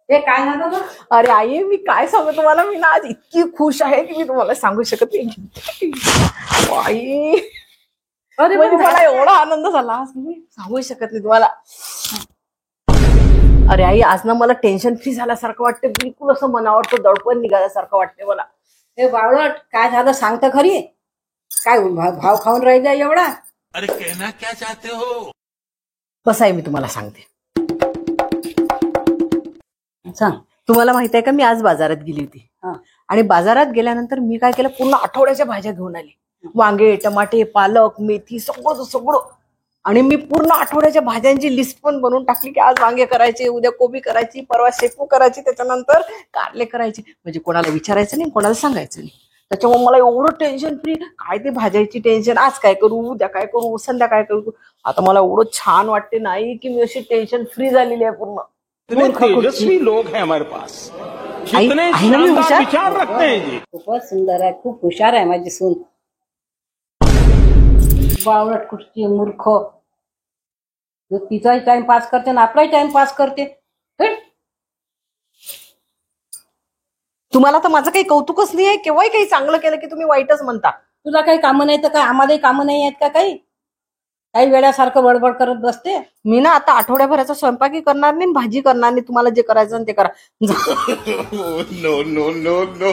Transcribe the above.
हे काय झालं गं? अरे आई मी काय सांगू तुम्हाला, मी ना आज इतकी खुश आहे की मी तुम्हाला सांगू शकत नाही. आई अरे म्हणजे मला एवढा आनंद झाला आज मी सांगू शकत नाही तुम्हाला. अरे आई आज ना मला टेन्शन फ्री झाल्यासारखं वाटतं, बिलकुल असं मनावरचं दडपण निघाल्यासारखं वाटते मला. हे बावळट काय झालं सांगतं खरी? काय भाव खाऊन राहिला एवढा? अरे कहना क्या चाहते हो? कसं आहे मी तुम्हाला सांगते. सांग. तुम्हाला माहित आहे का, मी आज बाजारात गेली होती आणि बाजारात गेल्यानंतर मी काय केलं, पूर्ण आठवड्याच्या भाज्या घेऊन आली. वांगे, टमाटे, पालक, मेथी, सगळं सगळं. आणि मी पूर्ण आठवड्याच्या भाज्यांची लिस्ट पण बनवून टाकली की आज वांगे करायचे, उद्या कोबी करायची, परवा शेपू करायची, त्याच्यानंतर कारले करायचे. म्हणजे कोणाला विचारायचं नाही, कोणाला सांगायचं नाही. त्याच्यामुळे मला एवढं टेन्शन फ्री, काय ते भाज्याची टेन्शन, आज काय करू, उद्या काय करू, संध्या काय करू. आता मला एवढं छान वाटते नाही की मी अशी टेन्शन फ्री झालेली आहे पूर्ण. तेजस्वी लोग हैं हमारे पास, कितने आहे ना मी शानदार हुशार? विचार रखते हैं जी. खूपच सुंदर आहे, खूप हुशार आहे माझी सून. बावळट कुठची मूर्ख. तिचाही टाइम पास करते ना आपलाही टाइम पास करते. तुम्हाला तर माझं काही कौतुकच नाही आहे, केव्हाही काही चांगलं केलं की तुम्ही वाईटच म्हणता. तुला काही कामं नाही तर काय आम्हालाही कामं नाही आहेत का काही वेळासारखं बडबड करत बसते. मी ना आता आठवड्याभराचा स्वयंपाकही करणार नाही, भाजी करणार नाही. तुम्हाला जे करायचं ते करा. No no no no.